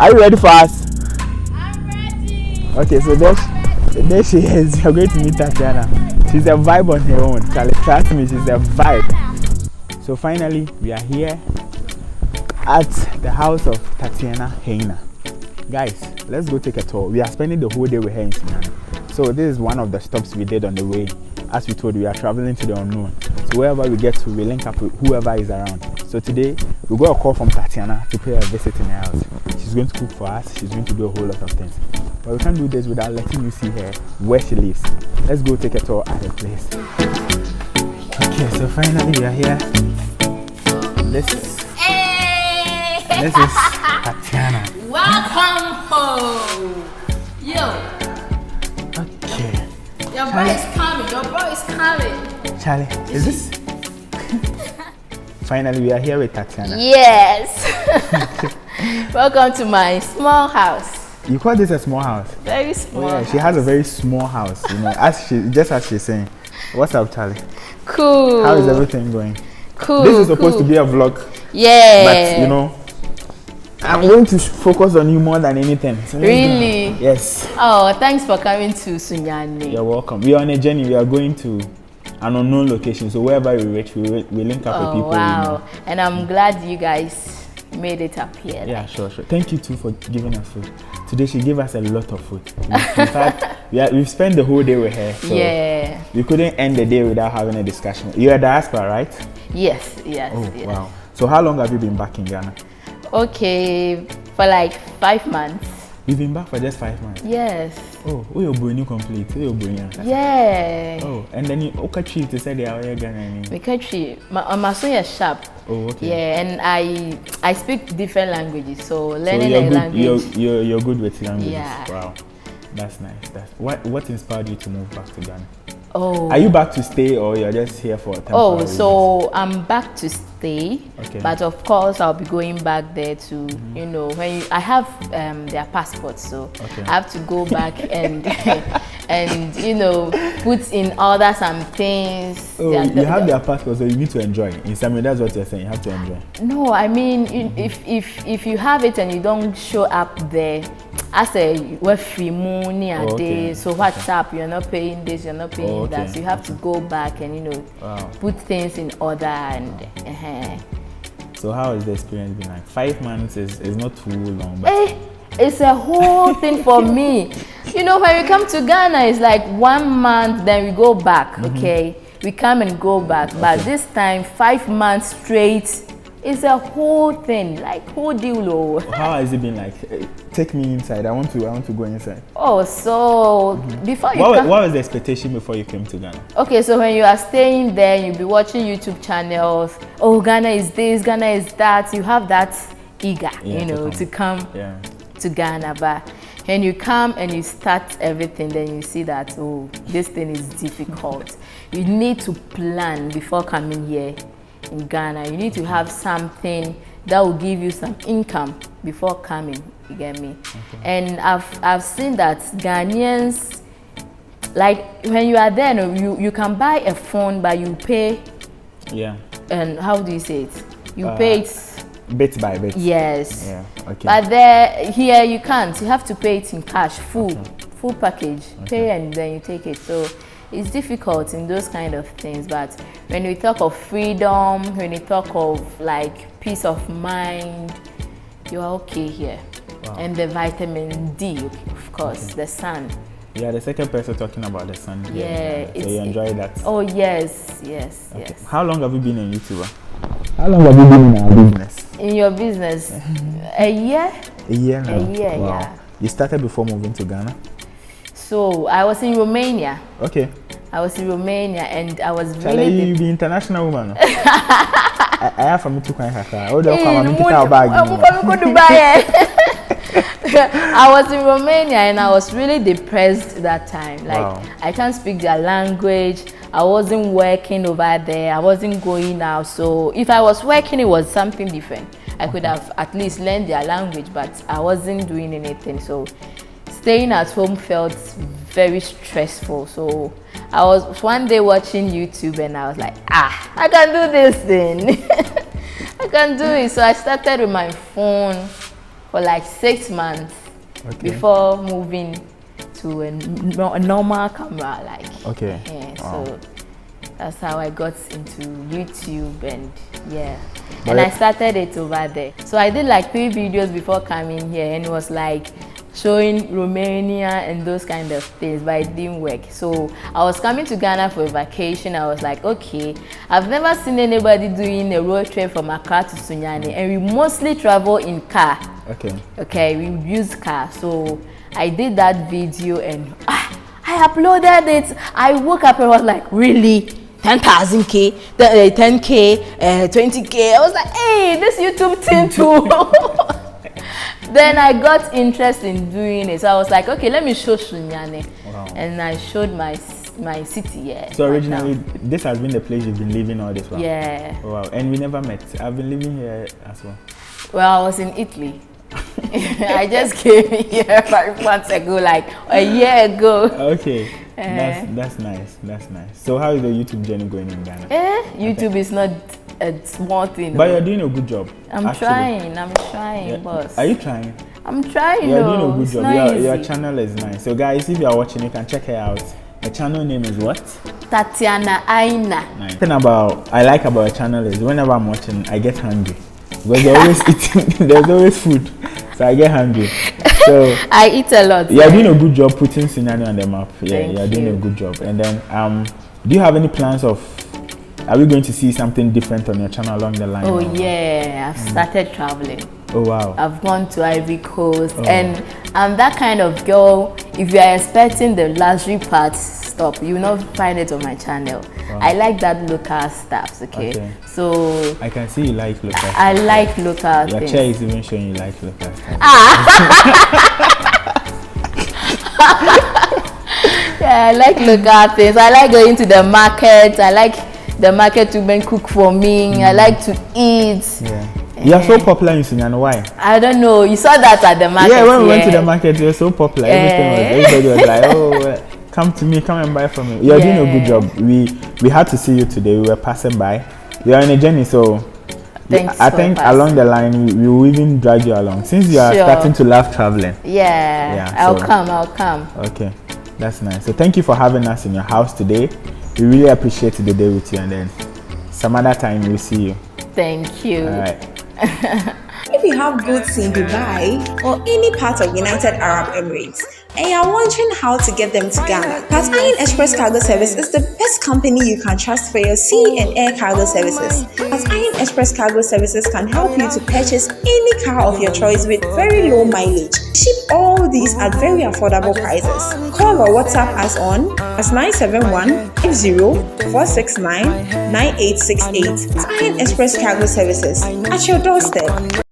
Are you ready for us? I'm ready. Okay, so there she is. You're going to meet Tatiana. She's a vibe on her own. Charlie, trust me, she's a vibe. So finally, we are here at the house of Tatiana Heina. Guys, let's go take a tour. We are spending the whole day with her in Sunyani. So this is one of the stops we did on the way. As we told, we are traveling to the unknown. So wherever we get to, we link up with whoever is around. So today, we got a call from Tatiana to pay a visit in her house. She's going to cook for us. She's going to do a whole lot of things. But we can't do this without letting you see her where she lives. Let's go take a tour at her place. Okay, so finally we are here. This is Tatiana. Welcome home. Yo. Okay. Your bro is coming. Your bro is coming. Charlie, is this? Finally, we are here with Tatiana. Yes. Welcome to my small house. You call this a small house? Very small. Oh, yeah, house. she has a very small house. You know, just as she's saying. What's up, Charlie? Cool. How is everything going? Cool. This is supposed to be a vlog. Yeah. But you know, I'm going to focus on you more than anything. So really? Yes. Oh, thanks for coming to Sunyani. You're welcome. We are on a journey. We are going to an unknown location. So wherever we reach, we link up with people. Wow. And I'm glad you guys made it up here. Yeah, sure. Thank you too for giving us food. Today she gave us a lot of food. In fact, we've spent the whole day with her. So yeah. We couldn't end the day without having a discussion. You're a diaspora, right? Yes. Oh, Yes. wow. So how long have you been back in Ghana? Okay, for like 5 months. You've been back for just 5 months? Yes. Oh, you're going complete. Yeah. Oh, and then you okay to say they are Ghanaian. Because my son is sharp. Oh, okay. Yeah, and I speak different languages, so learning so a language. You're good with languages. Yeah. Wow, that's nice. What inspired you to move back to Ghana? Oh. Are you back to stay or you're just here for a temporary? Oh, so I'm back to stay. Okay. But of course I'll be going back there to, you know, I have their passports, so okay. I have to go back and and you know put in order some things. Oh, you have their passports, so you need to enjoy. In some way, that's what you're saying. You have to enjoy. No, I mean if you have it and you don't show up there, as a we're free money a day, so what's up? You're not paying this, you're not paying that, so you have to go back and put things in order and. So how has the experience been like? 5 months is not too long, but it's a whole thing for me. You know, when we come to Ghana, it's like 1 month, then we go back. Okay, we come and go back, but this time 5 months straight. It's a whole thing, like whole deal. How has it been like? Take me inside. I want to go inside. Oh, so before you what was the expectation before you came to Ghana? Okay, so when you are staying there, you'll be watching YouTube channels. Oh, Ghana is this, Ghana is that. You have that eager, to come to Ghana. But when you come and you start everything, then you see that, oh, this thing is difficult. You need to plan before coming here. In Ghana, you need to have something that will give you some income before coming. You get me? Okay. And I've seen that Ghanaians, like when you are there, you can buy a phone, but you pay. Yeah. And how do you say it? You pay it bit by bit. Yes. Yeah. Okay. But here you can't. You have to pay it in cash, full package. Pay and then you take it. So. It's difficult in those kind of things, but when we talk of freedom, when we talk of like peace of mind, you are okay here. Wow. And the vitamin D, of course, the sun. Yeah, the second person talking about the sun. Yeah. So you enjoy that? Oh, yes. Okay. How long have you been a YouTuber? How long have you been in our business? In your business? A year? A year now? A year, wow. yeah. You started before moving to Ghana? So I was in Romania. Okay. I was in Romania and I was really... you be international woman. I have from to I was in Romania and I was really depressed that time. Like I can't speak their language. I wasn't working over there. I wasn't going out. So if I was working, it was something different. I could have at least learned their language, but I wasn't doing anything. So staying at home felt very stressful. So I was one day watching YouTube and I was like, I can do this thing. I can do it. So I started with my phone for like 6 months before moving to a normal camera, like. Okay. Yeah, wow. so that's how I got into YouTube, and and I started it over there. So I did like 3 videos before coming here, and it was like showing Romania and those kind of things, but it didn't work. So I was coming to Ghana for a vacation. I was like, okay, I've never seen anybody doing a road trip from Accra to Sunyani, and we mostly travel in car. Okay, we use car. So I did that video, and I uploaded it. I woke up and was like, really? 10,000K, 10K, 20K. I was like, hey, this YouTube thing too. Then I got interested in doing it. So I was like, okay, let me show Sunyani. Wow. And I showed my city, yeah. So originally, this has been the place you've been living all this while? Yeah. Oh, wow. And we never met. I've been living here as well. Well, I was in Italy. I just came here 5 months ago, like a year ago. Okay. That's nice. That's nice. So how is the YouTube journey going in Ghana? YouTube is not a small thing. But you're doing a good job. I'm trying, boss. Are you trying? I'm trying. You're doing a good job. Your channel is nice. So guys, if you are watching, you can check her out. The channel name is what? Tatiana Aina. Nice. The thing I like about your channel is whenever I'm watching, I get hungry. Because you're always eating. There's always food. So I get hungry. So I eat a lot. You're doing a good job putting Sunyani on the map. Yeah, Thank you're doing a good job. And then do you have any plans of, are we going to see something different on your channel along the line? Oh yeah, I've started traveling. Oh wow. I've gone to Ivory Coast, and I'm that kind of girl, if you are expecting the luxury part, stop. You will not find it on my channel. Wow. I like that local stuff, okay? So I can see you like local stuff. I like local things. Your chair is even showing you like local stuff. Yeah, I like local things. I like going to the market. I like the market women cook for me. I like to eat. Yeah. You are so popular in Sunyani. Why? I don't know. You saw that at the market. Yeah, when we went to the market, you were so popular. Everybody was like, oh, come to me, come and buy from me. You're doing a good job. We had to see you today. We were passing by. You are on a journey, so I think along the line we will even drag you along. Since you are starting to love traveling. Yeah, I'll come. Okay, that's nice. So thank you for having us in your house today. We really appreciate the day with you, and then some other time we'll see you. Thank you. All right. If you have goods in Dubai or any part of United Arab Emirates and you are wondering how to get them to Ghana, Patron Express Cargo Service is the best company you can trust for your sea and air cargo services. Patron Express Cargo Services can help you to purchase any car of your choice with very low mileage. Ship all these at very affordable prices. Call or WhatsApp us on +971-50-469-9868. Patron Express Cargo Services at your doorstep.